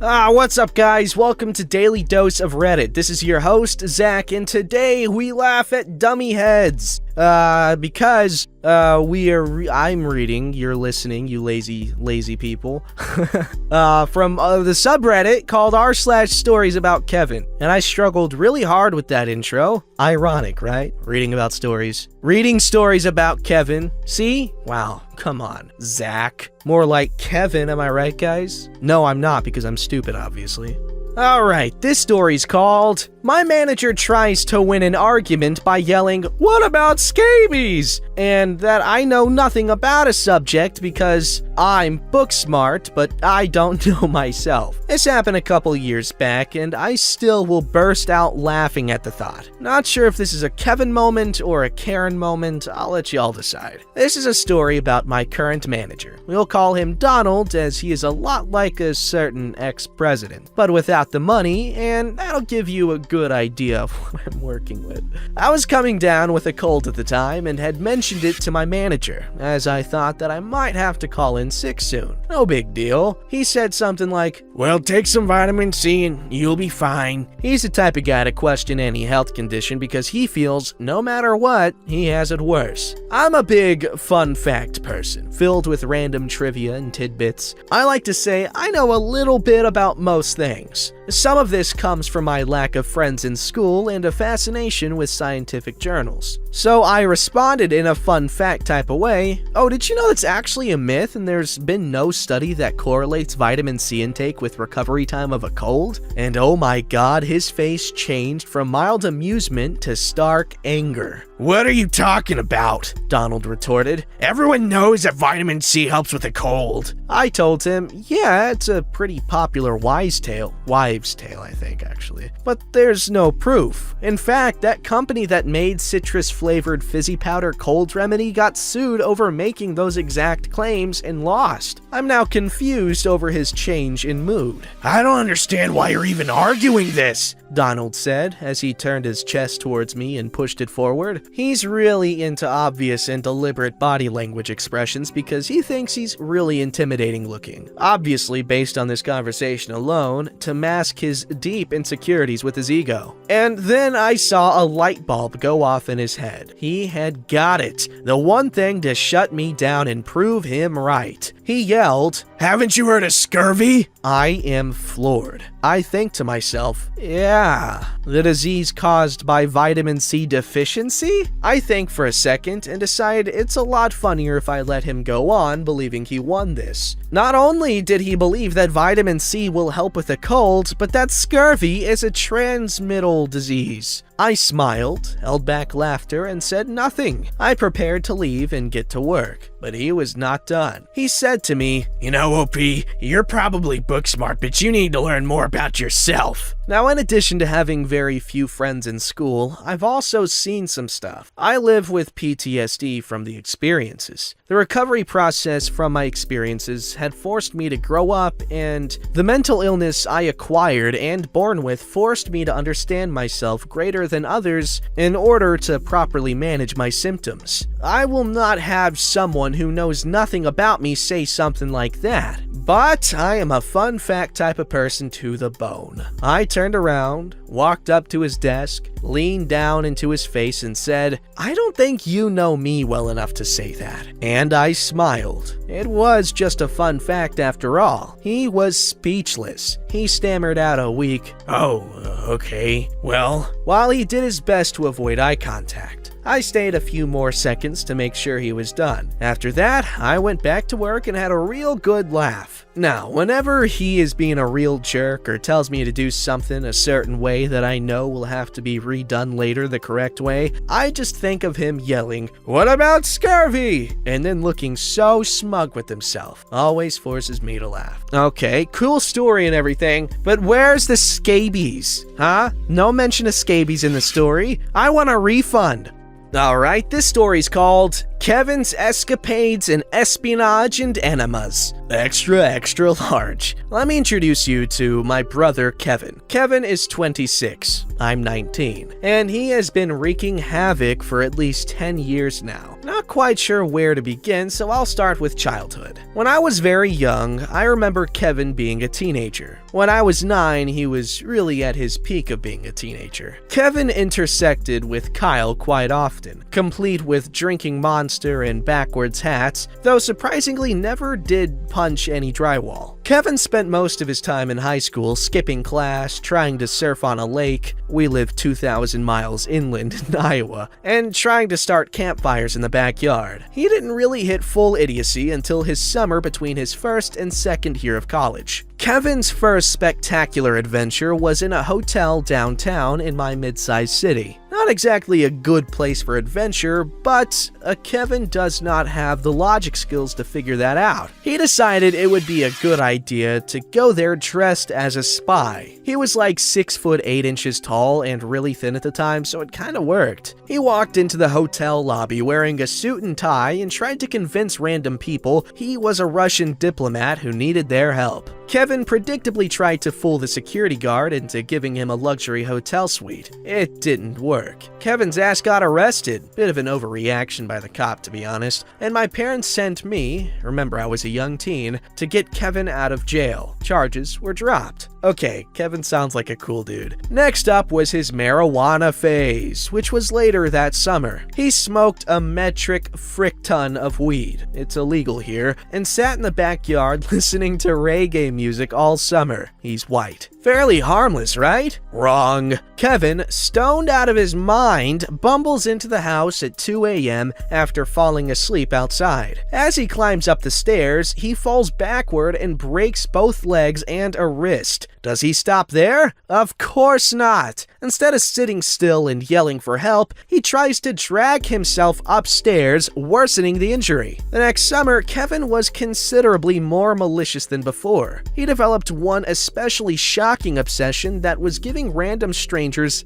What's up, guys? Welcome to Daily Dose of Reddit. This is your host, Zach, and today we laugh at dummy heads. Because I'm reading, you're listening, you lazy people, from the subreddit called r/StoriesAboutKevin. And I struggled really hard with that intro. Ironic, right? Reading stories about Kevin. See? Wow, come on, Zach. More like Kevin, am I right, guys? No, I'm not, because I'm stupid, obviously. Alright, this story's called, My Manager Tries to Win an Argument by Yelling, What about scabies? And that I know nothing about a subject because I'm book smart, but I don't know myself. This happened a couple years back, and I still will burst out laughing at the thought. Not sure if this is a Kevin moment or a Karen moment, I'll let y'all decide. This is a story about my current manager. We'll call him Donald, as he is a lot like a certain ex-president, but without the money, and that'll give you a good idea of what I'm working with. I was coming down with a cold at the time and had mentioned it to my manager, as I thought that I might have to call in sick soon. No big deal. He said something like, well, take some vitamin C and you'll be fine. He's the type of guy to question any health condition because he feels, no matter what, he has it worse. I'm a big fun fact person, filled with random trivia and tidbits. I like to say I know a little bit about most things. Some of this comes from my lack of friends in school and a fascination with scientific journals. So I responded in a fun fact type of way, oh, did you know that's actually a myth and there's been no study that correlates vitamin C intake with recovery time of a cold? And oh my god, his face changed from mild amusement to stark anger. What are you talking about? Donald retorted. Everyone knows that vitamin C helps with a cold. I told him, yeah, it's a pretty popular wives' tale, I think, actually. But there's no proof. In fact, that company that made citrus-flavored fizzy powder cold remedy got sued over making those exact claims and lost. I'm now confused over his change in mood. I don't understand why you're even arguing this, Donald said as he turned his chest towards me and pushed it forward. He's really into obvious and deliberate body language expressions because he thinks he's really intimidating looking. Obviously, based on this conversation alone, to mask his deep insecurities with his ego. And then I saw a light bulb go off in his head. He had got it. The one thing to shut me down and prove him right. He yelled, haven't you heard of scurvy? I am floored. I think to myself, yeah, the disease caused by vitamin C deficiency? I think for a second and decide it's a lot funnier if I let him go on believing he won this. Not only did he believe that vitamin C will help with a cold, but that scurvy is a transmittal disease. I smiled, held back laughter, and said nothing. I prepared to leave and get to work, but he was not done. He said to me, you know, OP, you're probably book smart, but you need to learn more about yourself. Now, in addition to having very few friends in school, I've also seen some stuff. I live with PTSD from the experiences. The recovery process from my experiences had forced me to grow up, and the mental illness I acquired and born with forced me to understand myself greater than others in order to properly manage my symptoms. I will not have someone who knows nothing about me say something like that. But I am a fun fact type of person to the bone. I turned around, walked up to his desk, leaned down into his face and said, I don't think you know me well enough to say that. And I smiled. It was just a fun fact after all. He was speechless. He stammered out a weak, okay, well, while he did his best to avoid eye contact. I stayed a few more seconds to make sure he was done. After that, I went back to work and had a real good laugh. Now, whenever he is being a real jerk or tells me to do something a certain way that I know will have to be redone later the correct way, I just think of him yelling, what about scurvy? And then looking so smug with himself. Always forces me to laugh. Okay, cool story and everything, but where's the scabies? Huh? No mention of scabies in the story. I want a refund. Alright, this story's called Kevin's Escapades in Espionage and Enemas. Extra, extra large. Let me introduce you to my brother Kevin. Kevin is 26. I'm 19. And he has been wreaking havoc for at least 10 years now. Not quite sure where to begin, so I'll start with childhood. When I was very young, I remember Kevin being a teenager. When I was 9, he was really at his peak of being a teenager. Kevin intersected with Kyle quite often, complete with drinking Monster and backwards hats, though surprisingly never did punch any drywall. Kevin spent most of his time in high school skipping class, trying to surf on a lake — we live 2,000 miles inland in Iowa — and trying to start campfires in the backyard. He didn't really hit full idiocy until his summer between his first and second year of college. Kevin's first spectacular adventure was in a hotel downtown in my mid-sized city. Not exactly a good place for adventure, but Kevin does not have the logic skills to figure that out. He decided it would be a good idea to go there dressed as a spy. He was like 6 foot 8 inches tall and really thin at the time, so it kinda worked. He walked into the hotel lobby wearing a suit and tie and tried to convince random people he was a Russian diplomat who needed their help. Kevin predictably tried to fool the security guard into giving him a luxury hotel suite. It didn't work. Kevin's ass got arrested. Bit of an overreaction by the cop, to be honest, and my parents sent me — remember I was a young teen — to get Kevin out of jail. Charges were dropped. Okay, Kevin sounds like a cool dude. Next up was his marijuana phase, which was later that summer. He smoked a metric frick ton of weed — it's illegal here — and sat in the backyard listening to reggae music all summer. He's white. Fairly harmless, right? Wrong. Kevin, stoned out of his mind, bumbles into the house at 2 a.m. after falling asleep outside. As he climbs up the stairs, he falls backward and breaks both legs and a wrist. Does he stop there? Of course not. Instead of sitting still and yelling for help, he tries to drag himself upstairs, worsening the injury. The next summer, Kevin was considerably more malicious than before. He developed one especially shocking obsession that was giving random strangers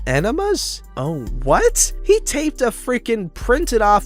enemas? Oh, what? He taped a freaking printed off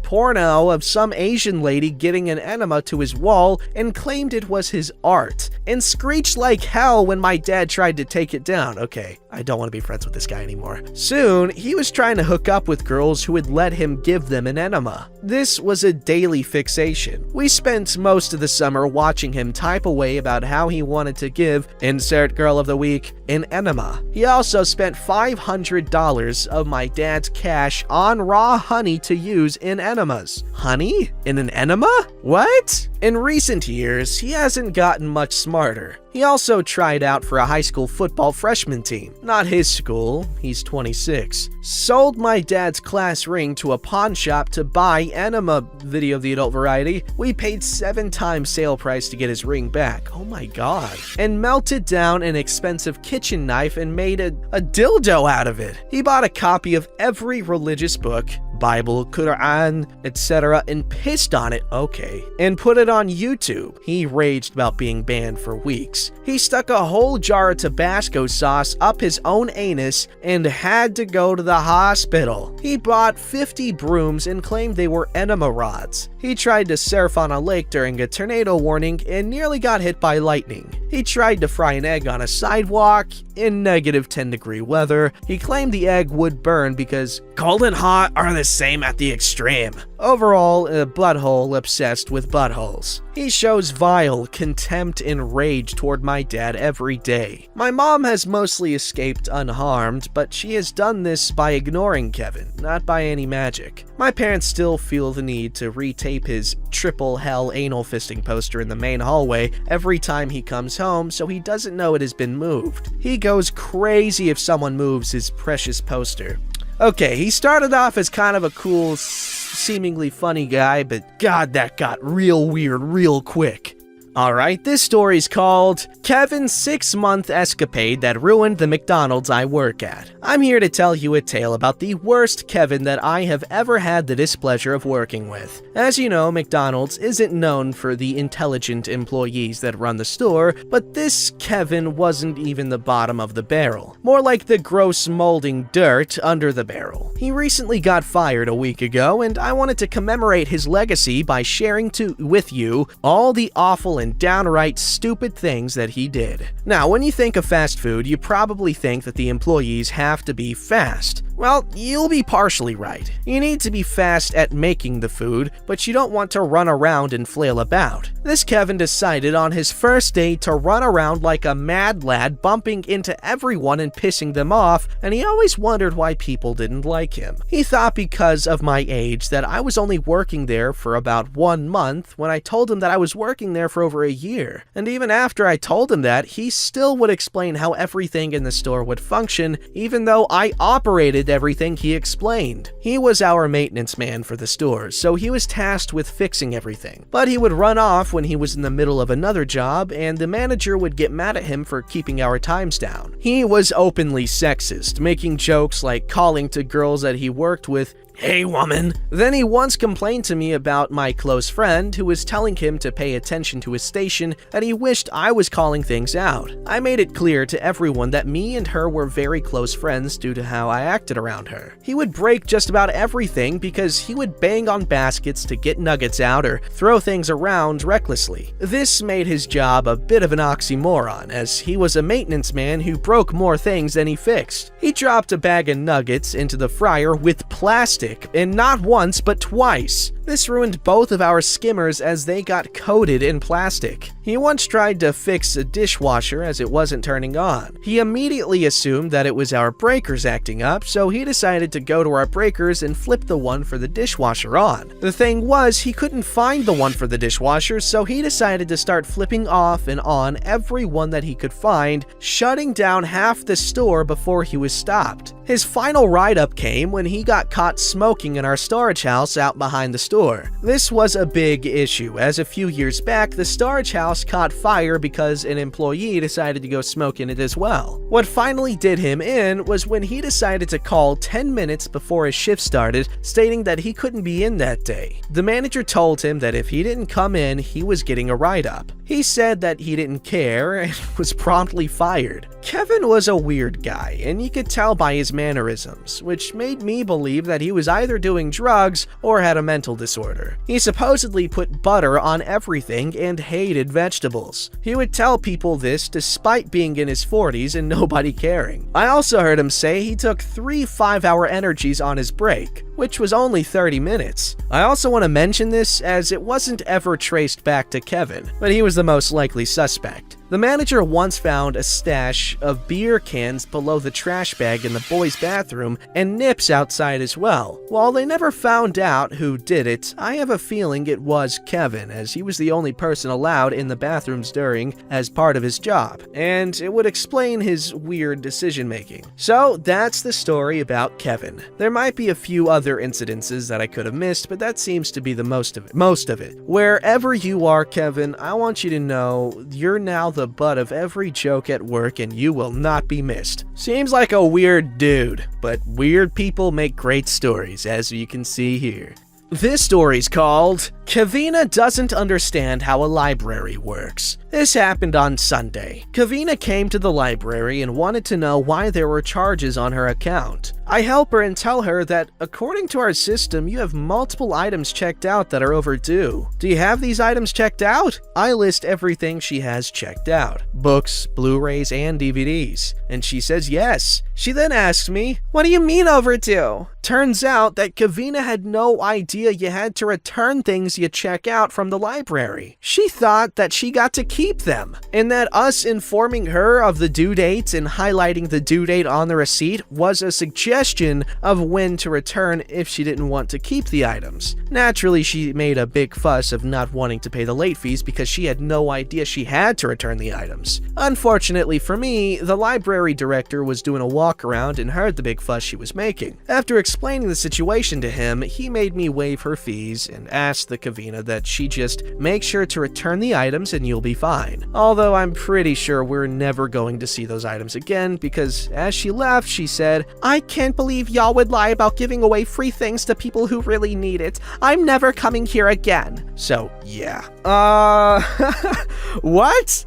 porno of some Asian lady getting an enema to his wall and claimed it was his art, and screeched like hell when my dad tried to take it down. Okay, I don't want to be friends with this guy anymore. Soon, he was trying to hook up with girls who would let him give them an enema. This was a daily fixation. We spent most of the summer watching him type away about how he wanted to give — insert girl of the week — an enema. He also spent $500 of my dad's cash on raw honey to use in enemas. Honey? In an enema? What? In recent years, he hasn't gotten much smarter. He also tried out for a high school football freshman team. Not his school, he's 26. Sold my dad's class ring to a pawn shop to buy enema — video of the adult variety. We paid 7 times sale price to get his ring back. Oh my god. And melted down an expensive kitchen knife and made a dildo out of it. He bought a copy of every religious book — Bible, Quran, etc. — and pissed on it, okay, and put it on YouTube. He raged about being banned for weeks. He stuck a whole jar of Tabasco sauce up his own anus and had to go to the hospital. He bought 50 brooms and claimed they were enema rods. He tried to surf on a lake during a tornado warning and nearly got hit by lightning. He tried to fry an egg on a sidewalk in negative 10-degree weather. He claimed the egg would burn because cold and hot are the same at the extreme. Overall, a butthole obsessed with buttholes. He shows vile contempt and rage toward my dad every day. My mom has mostly escaped unharmed, but she has done this by ignoring Kevin, not by any magic. My parents still feel the need to retape his triple hell anal fisting poster in the main hallway every time he comes home, so he doesn't know it has been moved. He goes crazy if someone moves his precious poster. Okay, he started off as kind of a cool, seemingly funny guy, but god, that got real weird real quick. Alright, this story's called Kevin's 6-month escapade that ruined the McDonald's I work at. I'm here to tell you a tale about the worst Kevin that I have ever had the displeasure of working with. As you know, McDonald's isn't known for the intelligent employees that run the store, but this Kevin wasn't even the bottom of the barrel. More like the gross molding dirt under the barrel. He recently got fired a week ago, and I wanted to commemorate his legacy by sharing with you all the awful and downright stupid things that he did. Now, when you think of fast food, you probably think that the employees have to be fast. Well, you'll be partially right. You need to be fast at making the food, but you don't want to run around and flail about. This Kevin decided on his first day to run around like a mad lad, bumping into everyone and pissing them off, and he always wondered why people didn't like him. He thought because of my age that I was only working there for about 1 month, when I told him that I was working there for over a year. And even after I told him that, he still would explain how everything in the store would function, even though I operated everything he explained. He was our maintenance man for the store, so he was tasked with fixing everything. But he would run off when he was in the middle of another job, and the manager would get mad at him for keeping our times down. He was openly sexist, making jokes like calling to girls that he worked with, "Hey woman." Then he once complained to me about my close friend who was telling him to pay attention to his station, and he wished I was calling things out. I made it clear to everyone that me and her were very close friends due to how I acted around her. He would break just about everything because he would bang on baskets to get nuggets out or throw things around recklessly. This made his job a bit of an oxymoron, as he was a maintenance man who broke more things than he fixed. He dropped a bag of nuggets into the fryer with plastic, and not once but twice. This ruined both of our skimmers as they got coated in plastic. He once tried to fix a dishwasher as it wasn't turning on. He immediately assumed that it was our breakers acting up, so he decided to go to our breakers and flip the one for the dishwasher on. The thing was, he couldn't find the one for the dishwasher, so he decided to start flipping off and on every one that he could find, shutting down half the store before he was stopped. His final write-up came when he got caught smoking in our storage house out behind the store. This was a big issue, as a few years back, the storage house caught fire because an employee decided to go smoke in it as well. What finally did him in was when he decided to call 10 minutes before his shift started, stating that he couldn't be in that day. The manager told him that if he didn't come in, he was getting a write-up. He said that he didn't care and was promptly fired. Kevin was a weird guy, and you could tell by his mannerisms, which made me believe that he was either doing drugs or had a mental disorder. He supposedly put butter on everything and hated vegetables. He would tell people this despite being in his 40s and nobody caring. I also heard him say he took 3 5-hour energies on his break, which was only 30 minutes. I also want to mention this as it wasn't ever traced back to Kevin, but he was the most likely suspect. The manager once found a stash of beer cans below the trash bag in the boys' bathroom and nips outside as well. While they never found out who did it, I have a feeling it was Kevin, as he was the only person allowed in the bathrooms during as part of his job, and it would explain his weird decision making. So that's the story about Kevin. There might be a few other incidences that I could have missed, but that seems to be the most of it. Wherever you are, Kevin, I want you to know you're now the butt of every joke at work and you will not be missed. Seems like a weird dude, but weird people make great stories, as you can see here. This story's called Kevina Doesn't Understand How a Library Works. This happened on Sunday. Kevina came to the library and wanted to know why there were charges on her account. I help her and tell her that according to our system, you have multiple items checked out that are overdue. Do you have these items checked out? I list everything she has checked out. Books, Blu-rays, and DVDs. And she says yes. She then asks me, "What do you mean overdue?" Turns out that Kevina had no idea you had to return things you check out from the library. She thought that she got to keep them, and that us informing her of the due dates and highlighting the due date on the receipt was a suggestion of when to return if she didn't want to keep the items. Naturally, she made a big fuss of not wanting to pay the late fees because she had no idea she had to return the items. Unfortunately for me, the library director was doing a walk around and heard the big fuss she was making. After explaining the situation to him, he made me waive her fees and asked the Vina that she just make sure to return the items and you'll be fine. Although I'm pretty sure we're never going to see those items again, because as she left, she said, "I can't believe y'all would lie about giving away free things to people who really need it. I'm never coming here again." So, yeah. What?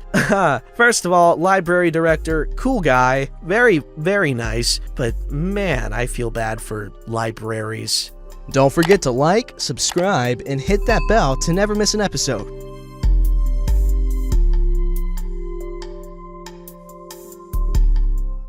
First of all, library director, cool guy, very, very nice, but man, I feel bad for libraries. Don't forget to like, subscribe, and hit that bell to never miss an episode.